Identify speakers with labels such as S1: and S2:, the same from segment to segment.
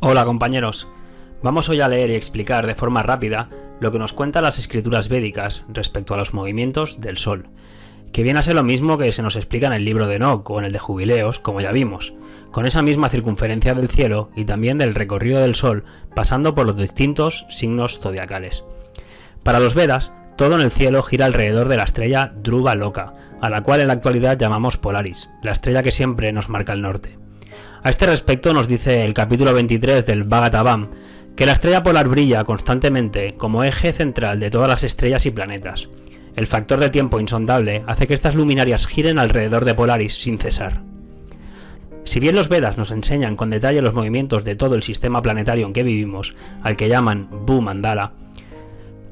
S1: Hola compañeros, vamos hoy a leer y explicar de forma rápida lo que nos cuentan las escrituras védicas respecto a los movimientos del Sol, que viene a ser lo mismo que se nos explica en el libro de Enoc o en el de Jubileos, como ya vimos, con esa misma circunferencia del cielo y también del recorrido del Sol pasando por los distintos signos zodiacales. Para los Vedas, todo en el cielo gira alrededor de la estrella Dhruva Loka, a la cual en la actualidad llamamos Polaris, la estrella que siempre nos marca el norte. A este respecto nos dice el capítulo 23 del Bhagavatam que la estrella polar brilla constantemente como eje central de todas las estrellas y planetas. El factor de tiempo insondable hace que estas luminarias giren alrededor de Polaris sin cesar. Si bien los Vedas nos enseñan con detalle los movimientos de todo el sistema planetario en que vivimos, al que llaman Bhumandala,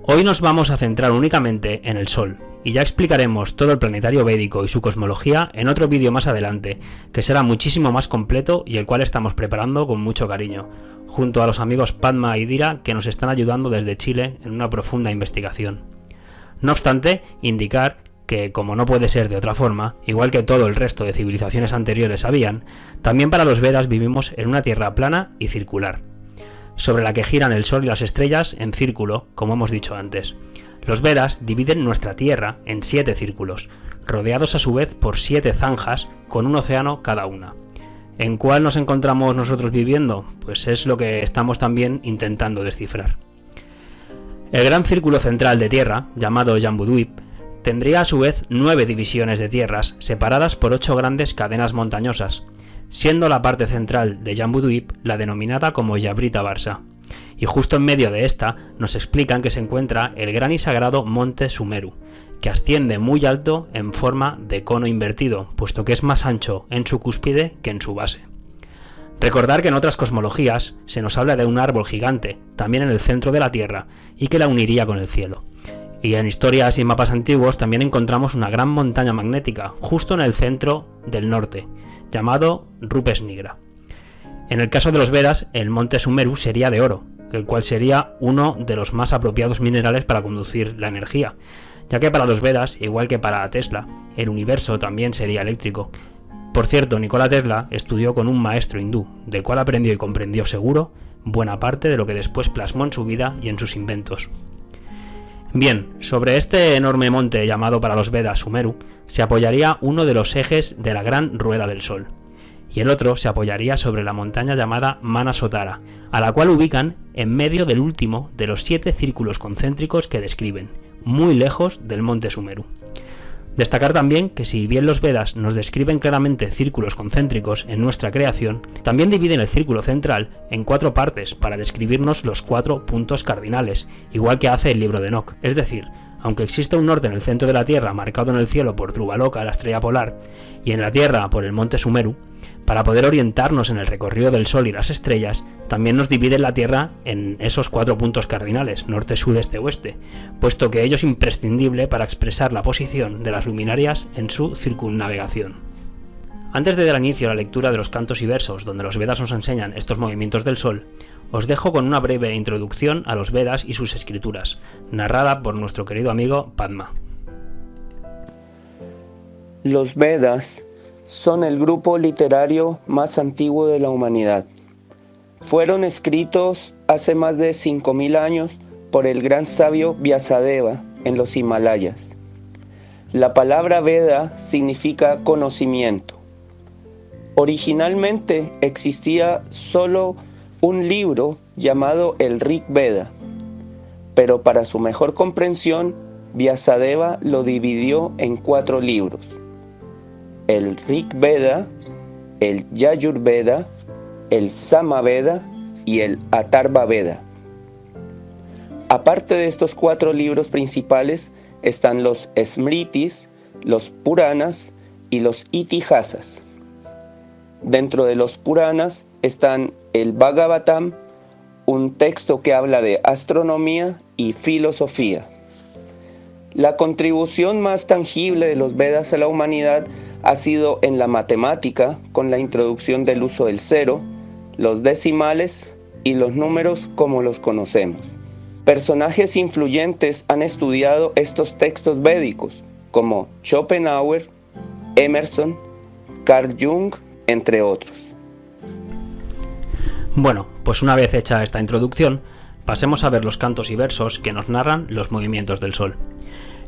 S1: hoy nos vamos a centrar únicamente en el Sol, y ya explicaremos todo el planetario védico y su cosmología en otro vídeo más adelante, que será muchísimo más completo y el cual estamos preparando con mucho cariño, junto a los amigos Padma y Dira que nos están ayudando desde Chile en una profunda investigación. No obstante, indicar que, como no puede ser de otra forma, igual que todo el resto de civilizaciones anteriores sabían, también para los Vedas vivimos en una tierra plana y circular, sobre la que giran el Sol y las estrellas en círculo, como hemos dicho antes. Los Vedas dividen nuestra Tierra en 7 círculos, rodeados a su vez por 7 zanjas con un océano cada una. ¿En cuál nos encontramos nosotros viviendo? Pues es lo que estamos también intentando descifrar. El gran círculo central de Tierra, llamado Jambudvip, tendría a su vez 9 divisiones de tierras separadas por 8 grandes cadenas montañosas, siendo la parte central de Jambudvip la denominada como Yabrita Varsa. Y justo en medio de esta nos explican que se encuentra el gran y sagrado monte Sumeru, que asciende muy alto en forma de cono invertido, puesto que es más ancho en su cúspide que en su base. Recordar que en otras cosmologías se nos habla de un árbol gigante, también en el centro de la Tierra, y que la uniría con el cielo. Y en historias y mapas antiguos también encontramos una gran montaña magnética, justo en el centro del norte, llamado Rupesnigra. En el caso de los Vedas, el monte Sumeru sería de oro, el cual sería uno de los más apropiados minerales para conducir la energía, ya que para los Vedas, igual que para Tesla, el universo también sería eléctrico. Por cierto, Nikola Tesla estudió con un maestro hindú, del cual aprendió y comprendió seguro buena parte de lo que después plasmó en su vida y en sus inventos. Bien, sobre este enorme monte llamado para los Vedas Sumeru, se apoyaría uno de los ejes de la gran rueda del Sol, y el otro se apoyaría sobre la montaña llamada Manasotara, a la cual ubican en medio del último de los 7 círculos concéntricos que describen, muy lejos del monte Sumeru. Destacar también que si bien los Vedas nos describen claramente círculos concéntricos en nuestra creación, también dividen el círculo central en 4 partes para describirnos los 4 puntos cardinales, igual que hace el libro de Enoc. Es decir, aunque existe un norte en el centro de la Tierra marcado en el cielo por Dhruva Loka, la estrella polar, y en la Tierra por el monte Sumeru, para poder orientarnos en el recorrido del Sol y las estrellas, también nos dividen la Tierra en esos 4 puntos cardinales, norte, sur, este, oeste, puesto que ello es imprescindible para expresar la posición de las luminarias en su circunnavegación. Antes de dar inicio a la lectura de los cantos y versos donde los Vedas nos enseñan estos movimientos del Sol, os dejo con una breve introducción a los Vedas y sus escrituras, narrada por nuestro querido amigo Padma.
S2: Los Vedas son el grupo literario más antiguo de la humanidad. Fueron escritos hace más de 5000 años por el gran sabio Vyasadeva en los Himalayas. La palabra Veda significa conocimiento. Originalmente existía solo un libro llamado el Rig Veda, pero para su mejor comprensión, Vyasadeva lo dividió en 4 libros: el Rig Veda, el Yajur Veda, el Sama Veda y el Atharva Veda. Aparte de estos 4 libros principales están los Smritis, los Puranas y los Itihasas. Dentro de los Puranas están el Bhagavatam, un texto que habla de astronomía y filosofía. La contribución más tangible de los Vedas a la humanidad ha sido en la matemática, con la introducción del uso del cero, los decimales y los números como los conocemos. Personajes influyentes han estudiado estos textos védicos, como Schopenhauer, Emerson, Carl Jung, entre otros.
S1: Bueno, pues una vez hecha esta introducción, pasemos a ver los cantos y versos que nos narran los movimientos del Sol.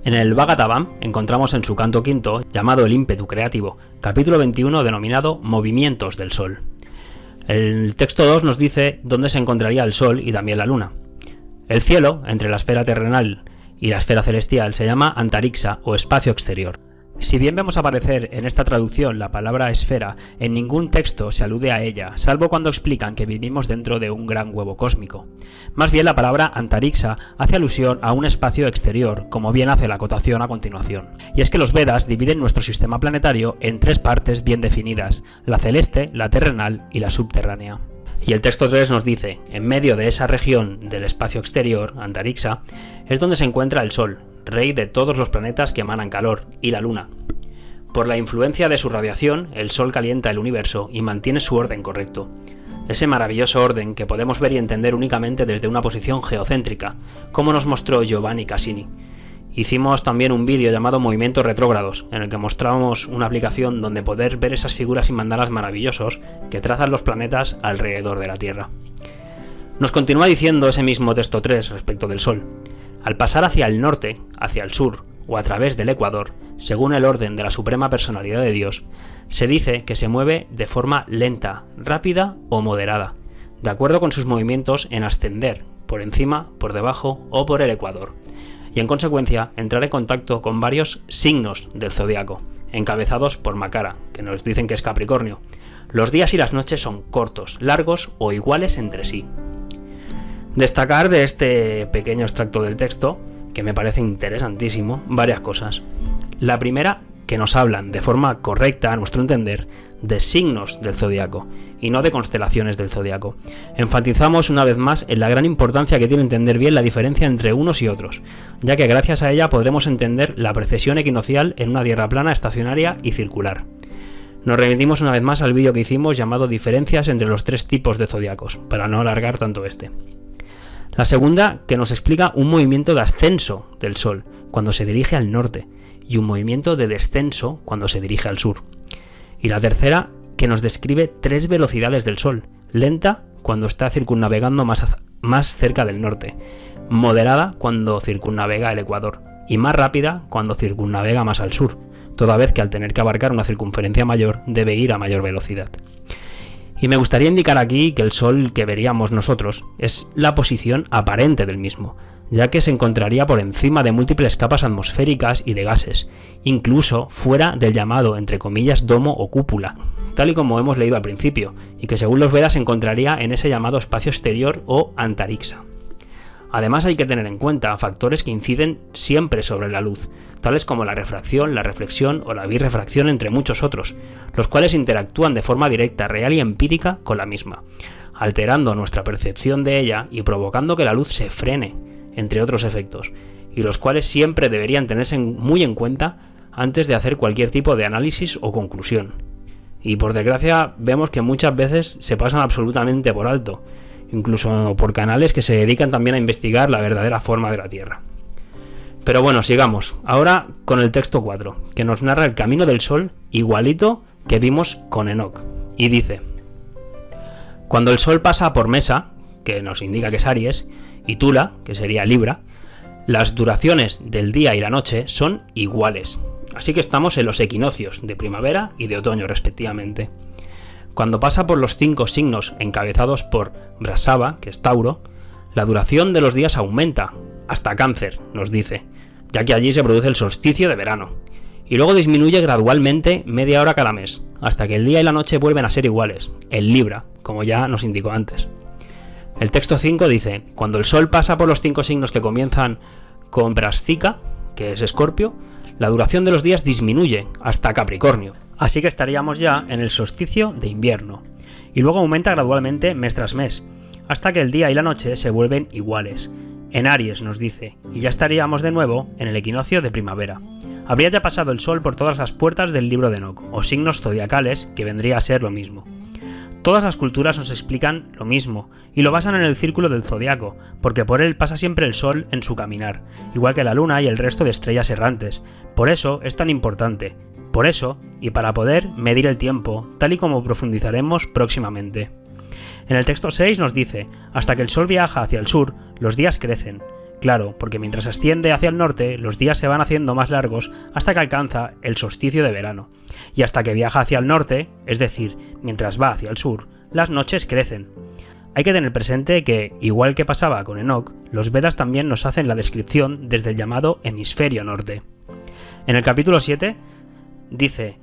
S1: En el Bhagavatam encontramos en su canto quinto, llamado el ímpetu creativo, capítulo 21 denominado Movimientos del Sol. El texto 2 nos dice dónde se encontraría el Sol y también la Luna. El cielo, entre la esfera terrenal y la esfera celestial, se llama Antariksha o espacio exterior. Si bien vemos aparecer en esta traducción la palabra esfera, en ningún texto se alude a ella, salvo cuando explican que vivimos dentro de un gran huevo cósmico. Más bien la palabra Antariksha hace alusión a un espacio exterior, como bien hace la acotación a continuación. Y es que los Vedas dividen nuestro sistema planetario en tres partes bien definidas, la celeste, la terrenal y la subterránea. Y el texto 3 nos dice, en medio de esa región del espacio exterior, Antariksha, es donde se encuentra el Sol, rey de todos los planetas que emanan calor, y la Luna. Por la influencia de su radiación, el Sol calienta el universo y mantiene su orden correcto. Ese maravilloso orden que podemos ver y entender únicamente desde una posición geocéntrica, como nos mostró Giovanni Cassini. Hicimos también un vídeo llamado Movimientos Retrógrados, en el que mostrábamos una aplicación donde poder ver esas figuras y mandalas maravillosos que trazan los planetas alrededor de la Tierra. Nos continúa diciendo ese mismo texto 3 respecto del Sol. Al pasar hacia el norte, hacia el sur o a través del ecuador, según el orden de la Suprema Personalidad de Dios, se dice que se mueve de forma lenta, rápida o moderada, de acuerdo con sus movimientos en ascender, por encima, por debajo o por el ecuador, y en consecuencia entrar en contacto con varios signos del zodiaco, encabezados por Makara, que nos dicen que es Capricornio. Los días y las noches son cortos, largos o iguales entre sí. Destacar de este pequeño extracto del texto, que me parece interesantísimo, varias cosas. La primera, que nos hablan de forma correcta, a nuestro entender, de signos del zodiaco y no de constelaciones del zodiaco. Enfatizamos una vez más en la gran importancia que tiene entender bien la diferencia entre unos y otros, ya que gracias a ella podremos entender la precesión equinoccial en una tierra plana, estacionaria y circular. Nos remitimos una vez más al vídeo que hicimos llamado Diferencias entre los tres tipos de zodiacos, para no alargar tanto este. La segunda, que nos explica un movimiento de ascenso del Sol cuando se dirige al norte y un movimiento de descenso cuando se dirige al sur. Y la tercera, que nos describe tres velocidades del Sol: lenta cuando está circunnavegando más cerca del norte, moderada cuando circunnavega el ecuador y más rápida cuando circunnavega más al sur, toda vez que al tener que abarcar una circunferencia mayor debe ir a mayor velocidad. Y me gustaría indicar aquí que el Sol que veríamos nosotros es la posición aparente del mismo, ya que se encontraría por encima de múltiples capas atmosféricas y de gases, incluso fuera del llamado, entre comillas, domo o cúpula, tal y como hemos leído al principio, y que según los Vedas se encontraría en ese llamado espacio exterior o Antariksha. Además hay que tener en cuenta factores que inciden siempre sobre la luz, tales como la refracción, la reflexión o la birrefracción, entre muchos otros, los cuales interactúan de forma directa, real y empírica con la misma, alterando nuestra percepción de ella y provocando que la luz se frene, entre otros efectos, y los cuales siempre deberían tenerse muy en cuenta antes de hacer cualquier tipo de análisis o conclusión. Y por desgracia vemos que muchas veces se pasan absolutamente por alto, incluso por canales que se dedican también a investigar la verdadera forma de la Tierra. Pero bueno, sigamos. Ahora con el texto 4, que nos narra el camino del Sol igualito que vimos con Enoc. Y dice: cuando el Sol pasa por Mesa, que nos indica que es Aries, y Tula, que sería Libra, las duraciones del día y la noche son iguales. Así que estamos en los equinoccios de primavera y de otoño respectivamente. Cuando pasa por los 5 signos encabezados por Brasava, que es Tauro, la duración de los días aumenta, hasta Cáncer, nos dice, ya que allí se produce el solsticio de verano, y luego disminuye gradualmente media hora cada mes, hasta que el día y la noche vuelven a ser iguales, en Libra, como ya nos indicó antes. El texto 5 dice: cuando el Sol pasa por los 5 signos que comienzan con Brascica, que es Escorpio, la duración de los días disminuye hasta Capricornio. Así que estaríamos ya en el solsticio de invierno, y luego aumenta gradualmente mes tras mes, hasta que el día y la noche se vuelven iguales, en Aries nos dice, y ya estaríamos de nuevo en el equinoccio de primavera. Habría ya pasado el Sol por todas las puertas del libro de Enoc, o signos zodiacales, que vendría a ser lo mismo. Todas las culturas nos explican lo mismo, y lo basan en el círculo del zodiaco, porque por él pasa siempre el Sol en su caminar, igual que la Luna y el resto de estrellas errantes. Por eso es tan importante. Por eso, y para poder medir el tiempo, tal y como profundizaremos próximamente. En el texto 6 nos dice: hasta que el sol viaja hacia el sur, los días crecen. Claro, porque mientras asciende hacia el norte, los días se van haciendo más largos hasta que alcanza el solsticio de verano. Y hasta que viaja hacia el norte, es decir, mientras va hacia el sur, las noches crecen. Hay que tener presente que, igual que pasaba con Enoc, los Vedas también nos hacen la descripción desde el llamado hemisferio norte. En el capítulo 7 dice: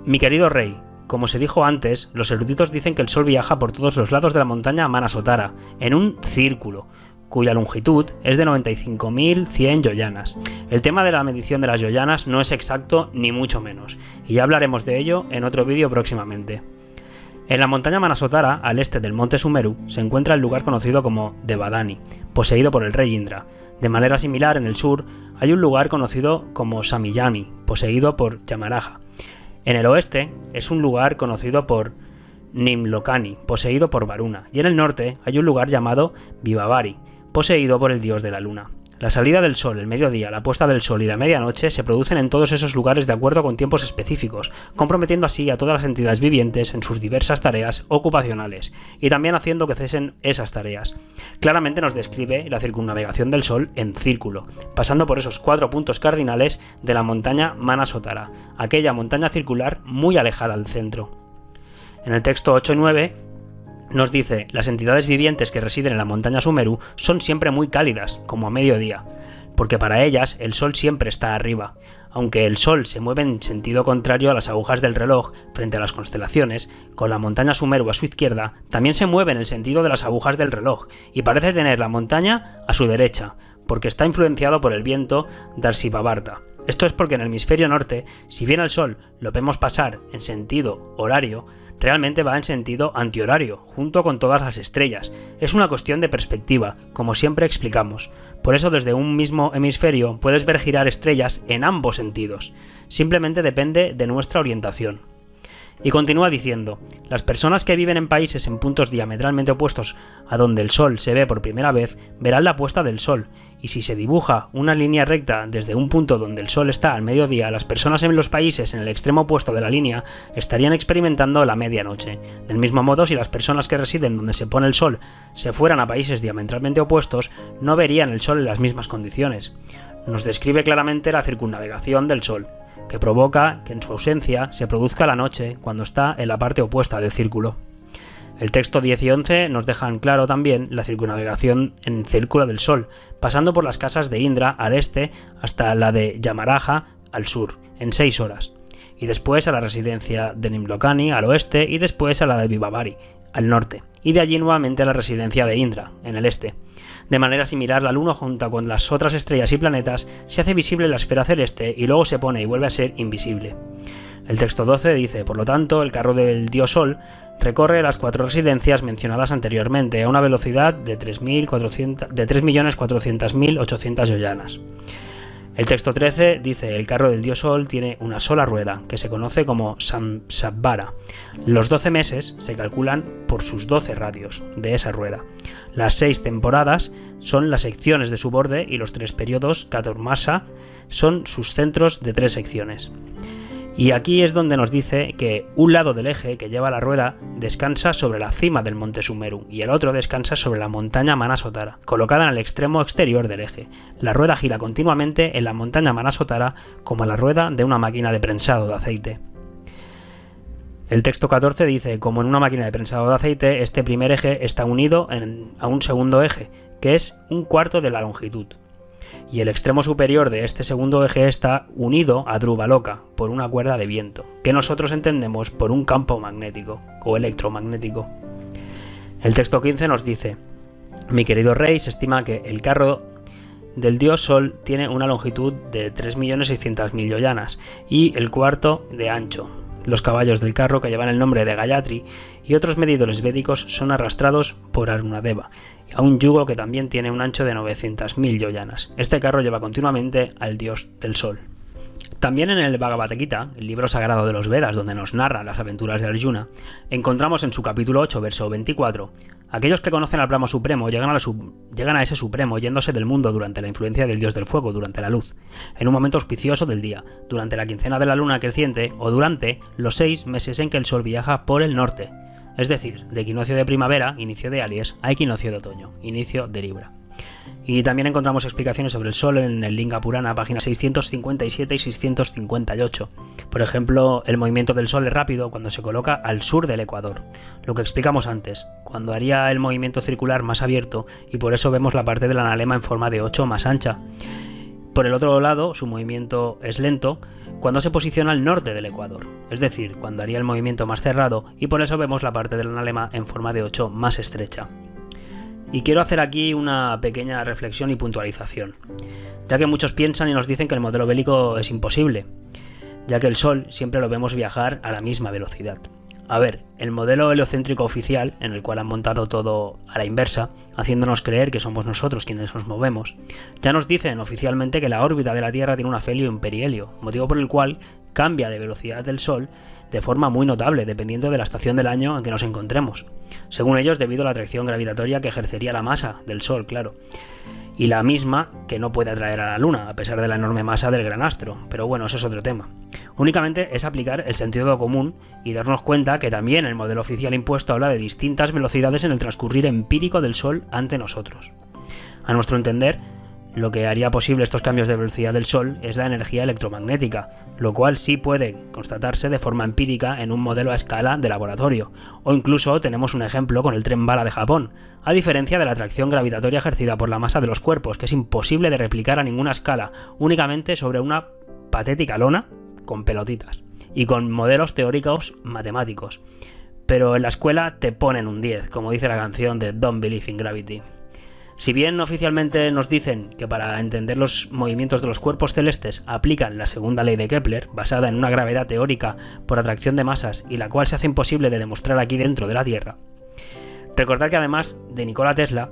S1: mi querido rey, como se dijo antes, los eruditos dicen que el sol viaja por todos los lados de la montaña Manasotara, en un círculo, cuya longitud es de 95.100 yoyanas. El tema de la medición de las yoyanas no es exacto ni mucho menos, y ya hablaremos de ello en otro vídeo próximamente. En la montaña Manasotara, al este del monte Sumeru, se encuentra el lugar conocido como Devadani, poseído por el rey Indra. De manera similar, en el sur, hay un lugar conocido como Samiyami, poseído por Yamaraja. En el oeste, es un lugar conocido por Nimlokani, poseído por Varuna, y en el norte hay un lugar llamado Vivavari, poseído por el dios de la luna. La salida del sol, el mediodía, la puesta del sol y la medianoche se producen en todos esos lugares de acuerdo con tiempos específicos, comprometiendo así a todas las entidades vivientes en sus diversas tareas ocupacionales, y también haciendo que cesen esas tareas. Claramente nos describe la circunnavegación del sol en círculo, pasando por esos 4 puntos cardinales de la montaña Manasotara, aquella montaña circular muy alejada del centro. En el texto 8 y 9 nos dice: las entidades vivientes que residen en la montaña Sumeru son siempre muy cálidas, como a mediodía, porque para ellas el sol siempre está arriba. Aunque el sol se mueve en sentido contrario a las agujas del reloj frente a las constelaciones, con la montaña Sumeru a su izquierda, también se mueve en el sentido de las agujas del reloj, y parece tener la montaña a su derecha, porque está influenciado por el viento Darsipavarta. Esto es porque en el hemisferio norte, si bien el sol lo vemos pasar en sentido horario, realmente va en sentido antihorario, junto con todas las estrellas. Es una cuestión de perspectiva, como siempre explicamos. Por eso desde un mismo hemisferio puedes ver girar estrellas en ambos sentidos. Simplemente depende de nuestra orientación. Y continúa diciendo: las personas que viven en países en puntos diametralmente opuestos a donde el sol se ve por primera vez, verán la puesta del sol, y si se dibuja una línea recta desde un punto donde el sol está al mediodía, las personas en los países en el extremo opuesto de la línea estarían experimentando la medianoche. Del mismo modo, si las personas que residen donde se pone el sol se fueran a países diametralmente opuestos, no verían el sol en las mismas condiciones. Nos describe claramente la circunnavegación del sol, que provoca que en su ausencia se produzca la noche cuando está en la parte opuesta del círculo. El texto 10 y 11 nos dejan claro también la circunnavegación en círculo del sol, pasando por las casas de Indra al este hasta la de Yamaraja al sur, en 6 horas, y después a la residencia de Nimlokani al oeste y después a la de Vivavari al norte, y de allí nuevamente a la residencia de Indra en el este. De manera similar, la luna junto con las otras estrellas y planetas se hace visible en la esfera celeste y luego se pone y vuelve a ser invisible. El texto 12 dice: por lo tanto, el carro del dios Sol recorre las 4 residencias mencionadas anteriormente a una velocidad de 3.400.800 yoyanas. El texto 13 dice: el carro del dios Sol tiene una sola rueda, que se conoce como Samsabhara. Los 12 meses se calculan por sus 12 radios de esa rueda. Las 6 temporadas son las secciones de su borde y los 3 periodos Chaturmasa son sus centros de 3 secciones. Y aquí es donde nos dice que un lado del eje que lleva la rueda descansa sobre la cima del monte Sumeru y el otro descansa sobre la montaña Manasotara, colocada en el extremo exterior del eje. La rueda gira continuamente en la montaña Manasotara como la rueda de una máquina de prensado de aceite. El texto 14 dice: como en una máquina de prensado de aceite, este primer eje está unido a un segundo eje, que es un cuarto de la longitud. Y el extremo superior de este segundo eje está unido a Dhruvaloka por una cuerda de viento, que nosotros entendemos por un campo magnético o electromagnético. El texto 15 nos dice: mi querido rey, se estima que el carro del dios Sol tiene una longitud de 3.600.000 yoyanas y el cuarto de ancho. Los caballos del carro, que llevan el nombre de Gayatri, y otros medidores védicos son arrastrados por Arunadeva, a un yugo que también tiene un ancho de 900.000 yoyanas. Este carro lleva continuamente al dios del sol. También en el Bhagavad Gita, el libro sagrado de los Vedas, donde nos narra las aventuras de Arjuna, encontramos en su capítulo 8, verso 24: aquellos que conocen al Brahma Supremo llegan a ese Supremo yéndose del mundo durante la influencia del dios del fuego, durante la luz, en un momento auspicioso del día, durante la quincena de la luna creciente o durante los 6 meses en que el sol viaja por el norte. es decir, de equinoccio de primavera, inicio de Aries, a equinoccio de otoño, inicio de Libra. Y también encontramos explicaciones sobre el Sol en el Linga Purana, páginas 657 y 658. Por ejemplo, el movimiento del Sol es rápido cuando se coloca al sur del ecuador, lo que explicamos antes, cuando haría el movimiento circular más abierto, y por eso vemos la parte del analema en forma de 8 más ancha. Por el otro lado, su movimiento es lento cuando se posiciona al norte del ecuador, es decir, cuando haría el movimiento más cerrado, y por eso vemos la parte del analema en forma de 8 más estrecha. Y quiero hacer aquí una pequeña reflexión y puntualización, ya que muchos piensan y nos dicen que el modelo bélico es imposible, ya que el Sol siempre lo vemos viajar a la misma velocidad. A ver, el modelo heliocéntrico oficial, en el cual han montado todo a la inversa, haciéndonos creer que somos nosotros quienes nos movemos, ya nos dicen oficialmente que la órbita de la Tierra tiene un afelio y un perihelio, motivo por el cual cambia de velocidad del Sol de forma muy notable, dependiendo de la estación del año en que nos encontremos. Según ellos, debido a la atracción gravitatoria que ejercería la masa del Sol, claro. Y la misma que no puede atraer a la Luna, a pesar de la enorme masa del gran astro. Pero bueno, eso es otro tema. Únicamente es aplicar el sentido común y darnos cuenta que también el modelo oficial impuesto habla de distintas velocidades en el transcurrir empírico del Sol ante nosotros. A nuestro entender, lo que haría posible estos cambios de velocidad del Sol es la energía electromagnética, lo cual sí puede constatarse de forma empírica en un modelo a escala de laboratorio, o incluso tenemos un ejemplo con el tren bala de Japón, a diferencia de la atracción gravitatoria ejercida por la masa de los cuerpos, que es imposible de replicar a ninguna escala, únicamente sobre una patética lona con pelotitas, y con modelos teóricos matemáticos. Pero en la escuela te ponen un 10, como dice la canción de Don't Believe in Gravity. Si bien oficialmente nos dicen que para entender los movimientos de los cuerpos celestes aplican la segunda ley de Kepler, basada en una gravedad teórica por atracción de masas y la cual se hace imposible de demostrar aquí dentro de la Tierra, recordar que además de Nikola Tesla,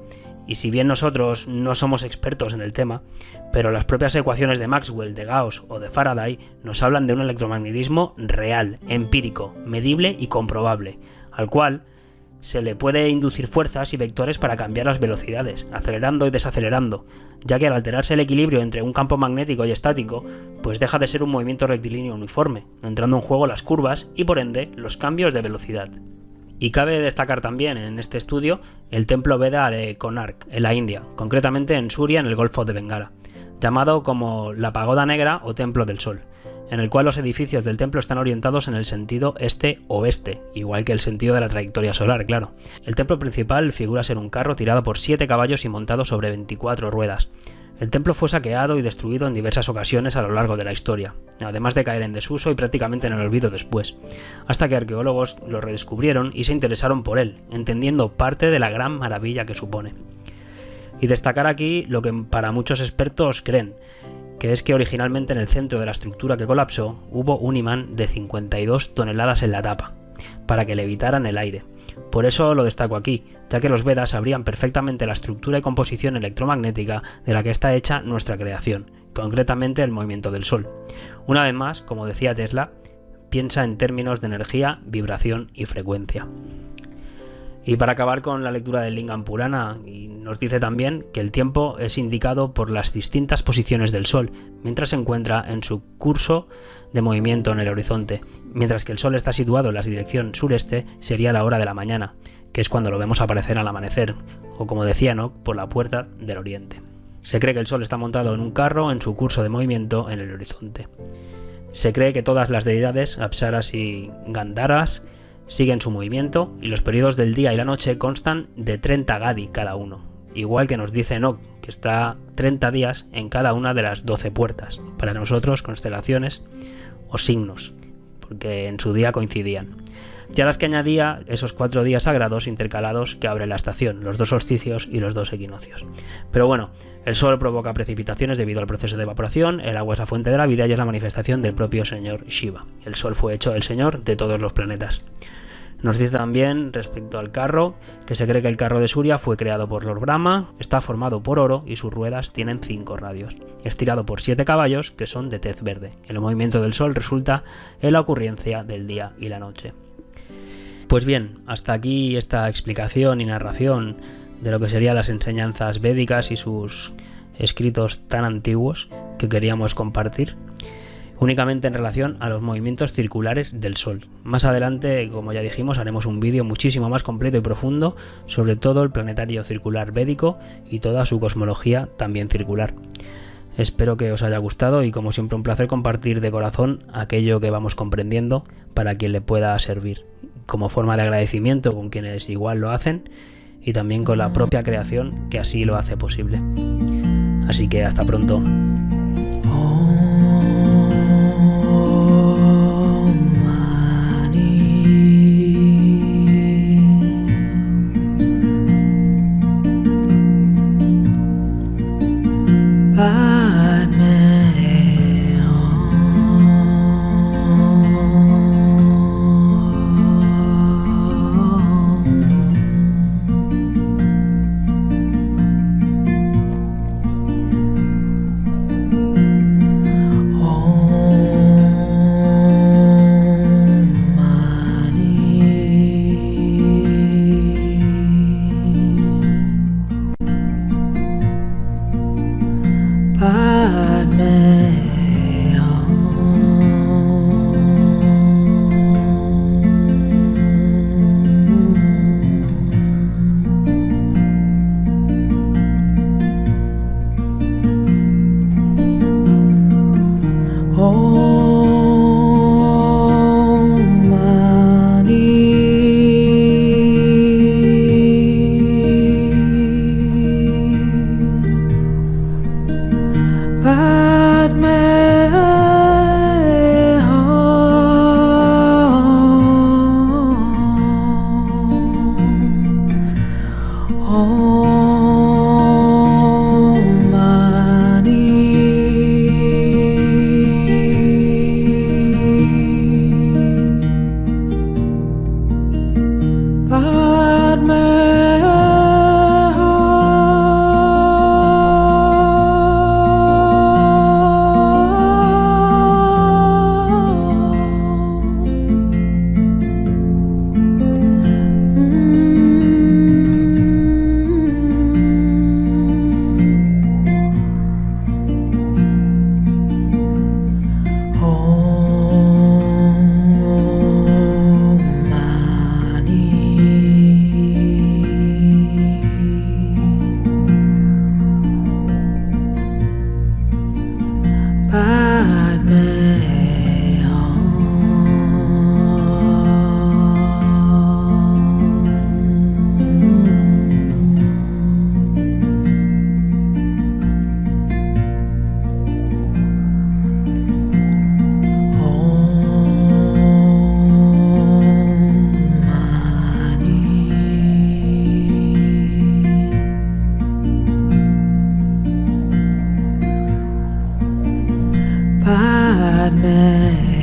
S1: y si bien nosotros no somos expertos en el tema, pero las propias ecuaciones de Maxwell, de Gauss o de Faraday nos hablan de un electromagnetismo real, empírico, medible y comprobable, al cual se le puede inducir fuerzas y vectores para cambiar las velocidades, acelerando y desacelerando, ya que al alterarse el equilibrio entre un campo magnético y estático, pues deja de ser un movimiento rectilíneo uniforme, entrando en juego las curvas y por ende los cambios de velocidad. Y cabe destacar también en este estudio el templo Veda de Konark, en la India, concretamente en Surya, en el Golfo de Bengala, llamado como la Pagoda Negra o Templo del Sol, en el cual los edificios del templo están orientados en el sentido este-oeste, igual que el sentido de la trayectoria solar, claro. El templo principal figura ser un carro tirado por 7 caballos y montado sobre 24 ruedas. El templo fue saqueado y destruido en diversas ocasiones a lo largo de la historia, además de caer en desuso y prácticamente en el olvido después, hasta que arqueólogos lo redescubrieron y se interesaron por él, entendiendo parte de la gran maravilla que supone. Y destacar aquí lo que para muchos expertos creen, que es que originalmente en el centro de la estructura que colapsó hubo un imán de 52 toneladas en la tapa, para que levitaran el aire. Por eso lo destaco aquí, ya que los Vedas sabrían perfectamente la estructura y composición electromagnética de la que está hecha nuestra creación, concretamente el movimiento del Sol. Una vez más, como decía Tesla, piensa en términos de energía, vibración y frecuencia. Y para acabar con la lectura del Lingam Purana, nos dice también que el tiempo es indicado por las distintas posiciones del Sol, mientras se encuentra en su curso de movimiento en el horizonte, mientras que el Sol está situado en la dirección sureste, sería la hora de la mañana, que es cuando lo vemos aparecer al amanecer, o como decía Enoch, por la puerta del oriente. Se cree que el Sol está montado en un carro en su curso de movimiento en el horizonte. Se cree que todas las deidades, Apsaras y Gandharas, siguen su movimiento y los periodos del día y la noche constan de 30 gadi cada uno, igual que nos dice Enoch, que está 30 días en cada una de las 12 puertas, para nosotros constelaciones o signos, porque en su día coincidían. Ya las que añadía esos 4 días sagrados intercalados que abre la estación, los 2 solsticios y los 2 equinoccios. Pero bueno, el Sol provoca precipitaciones debido al proceso de evaporación, el agua es la fuente de la vida y es la manifestación del propio señor Shiva. El Sol fue hecho el señor de todos los planetas. Nos dice también respecto al carro, que se cree que el carro de Surya fue creado por Lord Brahma, está formado por oro y sus ruedas tienen 5 radios. Es tirado por 7 caballos que son de tez verde. El movimiento del Sol resulta en la ocurrencia del día y la noche. Pues bien, hasta aquí esta explicación y narración de lo que serían las enseñanzas védicas y sus escritos tan antiguos que queríamos compartir. únicamente en relación a los movimientos circulares del Sol. Más adelante, como ya dijimos, haremos un vídeo muchísimo más completo y profundo sobre todo el planetario circular védico y toda su cosmología también circular. Espero que os haya gustado y como siempre un placer compartir de corazón aquello que vamos comprendiendo para quien le pueda servir, como forma de agradecimiento con quienes igual lo hacen y también con la propia creación que así lo hace posible. Así que hasta pronto.
S3: Padme